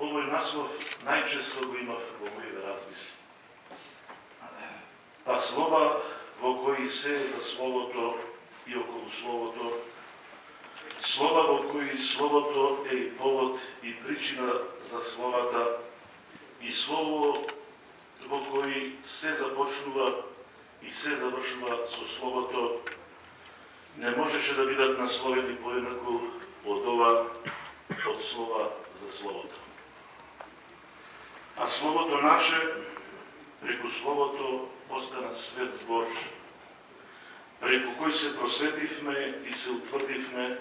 Овој наслов најчесто го имав во моите размисли. Па слова во кои се за Словото и околу Словото, слова во кои Словото е и повод и причина за словата, и слово во кои се започнува и се завршува со Словото, не можеше да бидат насловени поеднакво од ова, од слова за Словото. А Словото наше, преку Словото, остана свет збор, преку кој се просветивме и се утврдивме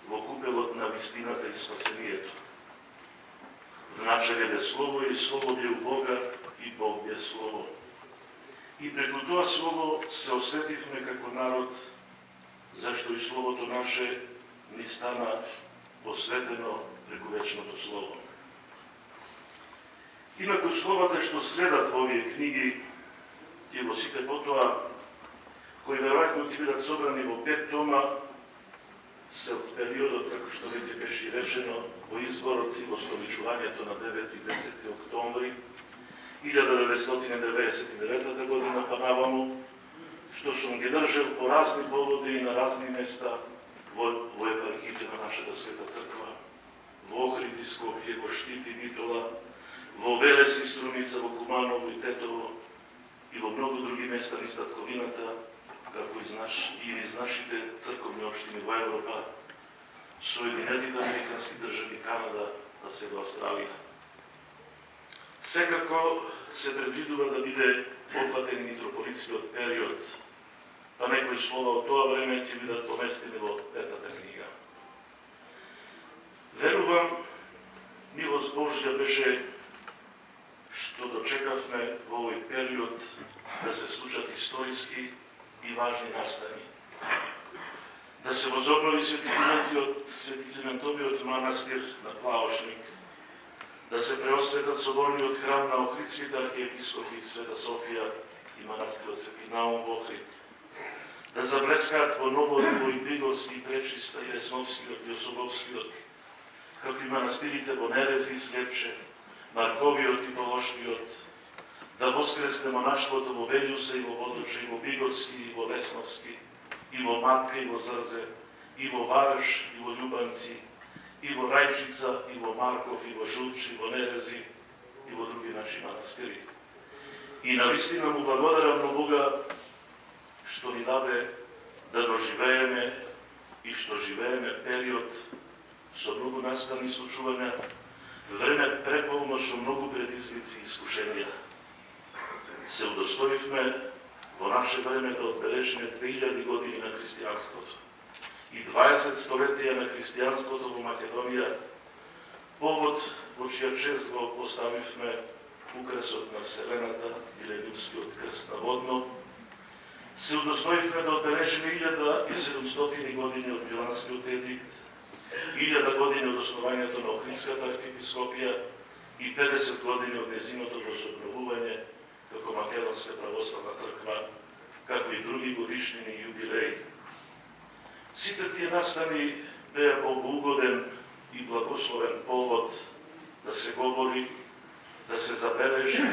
во купелот на вистината и спасението. В начале бе Слово и Слово бе у Бога и Бог бе Слово. И преку тоа Слово се осветивме како народ, зашто и Словото наше ни стана посветено преку вечното Слово. Инаку словата што следат во овие книги и во сите потоа, кои веројатно ќе бидат собрани во 5 тома, се од периодот, како што веќе беше речено, во изборот и во столичувањето на 9 и 10 октомври 1999 година па наваму, што сум ги држал по разни поводи и на разни места во епархиите на нашата Света Црква, во Охрид и Скопје, во Штип и Битола, во Велес и Струмица, во Куманово и Тетово и во многу други места низ татковината, како и низ нашите црковни општини во Европа, Соединетите американски држави, Канада, а се во Австралија. Секако се предвидува да биде опфатен митрополитскиот период, па некои слова од тоа време ќе бидат поместени во 5-та книга. Верувам, милост Божја беше што дочекавме во овој период да се случат историски и важни настани. Да се возобнови Свети-Климентовиот манастир на Плаошник, да се преосветат соборниот храм на Охридските архиепископи Света Софија и манастирот Свети Наум во Охрид, да заблескаат во ново ниво и Бигорски, Пречиста и Есновскиот и Особовскиот, како и манастирите во Нерези и Слепче, Марковиот и Полошкиот, да воскресне монаштвото во Велјуса и во Водоче, и во Бигорски, и во Лесновски, и во Матка, и во Зрзе, и во Вараш, и во Љубанци, и во Рајчица, и во Марков, и во Жулч, и во Нерези, и во други наши манастири. И навистина му благодарам на Бога што ни даде да доживееме и што живееме период со многу настани случувања, време преполно со многу предизвици и искушенија. Се удостоивме во наше време да одбележиме 2000 години на христијанството и 20 столетија на христијанството во Македонија, повод во чија чест го поставивме украсот на Вселената, Милениумскиот крст наводно. Се удостоивме да одбележиме 1700 години од Миланскиот едикт, 1000 години од основањето на Охридската архиепископија и 50 години од нејзиното возобновување како Македонска православна црква, како и други годишнини и јубилеи. Сите тие настани беа богоугоден и благословен повод да се говори, да се забележи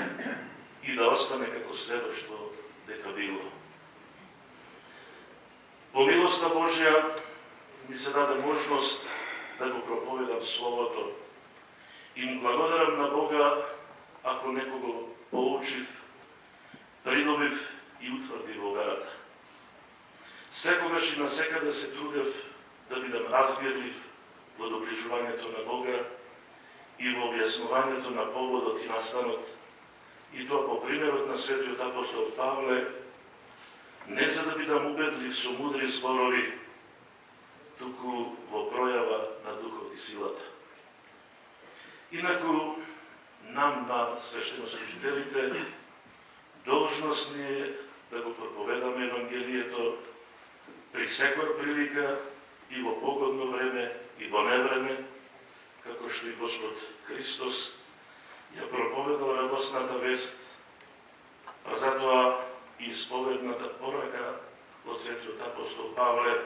и да остане како следоштво дека било. По милоста Божја ми се даде можност да го проповедам Словото и му благодарам на Бога ако некого поучив, придобив и утврдив во верата. Секогаш и насекаде се трудев да бидам разбирлив во доближувањето на Бога и во објаснувањето на поводот и настанот, и тоа по примерот на светиот апостол Павле, не за да бидам убедлив со мудри зборови, туку во пројава на духот и силата. Инаку, нам на свештенослужителите, должност ни е да го проповедаме Евангелието при секоја прилика и во погодно време и во невреме, како што и Господ Христос ја проповедал радосната вест, а затоа и исповедната порака од светиот апостол Павле,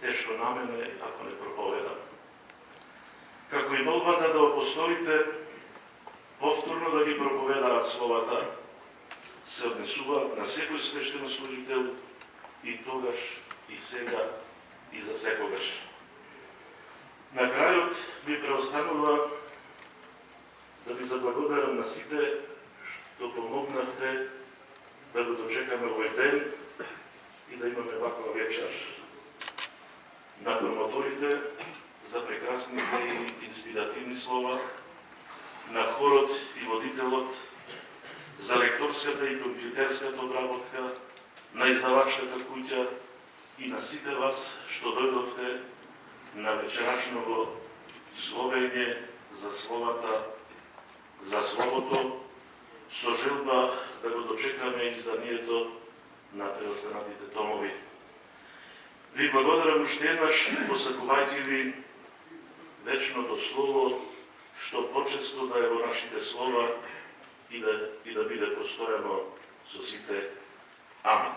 тешко на мене ако не проповедам. како и молбата да опостолите повторно да ги проповедаат словата, се однесуваат на секој свештенослужител и тогаш, и сега, и за секогаш. На крајот ми преостанува да ви заблагодарам на сите што помогнавте да го дочекаме овој ден и да имаме ваква вечер. На промоторите за прекрасните и инспиративни слова, на хорот и водителот, за лекторската и компјутерската обработка, на издавачката куќа и на сите вас што дојдовте на вечерашното словење за словата, за словото, со желба да го дочекаме изданието на преостанатите томови. Ви благодарам уште еднаш, посакувајќи ви вечното слово, што почесто да е во нашите слова и да биде постојано со сите. Амин.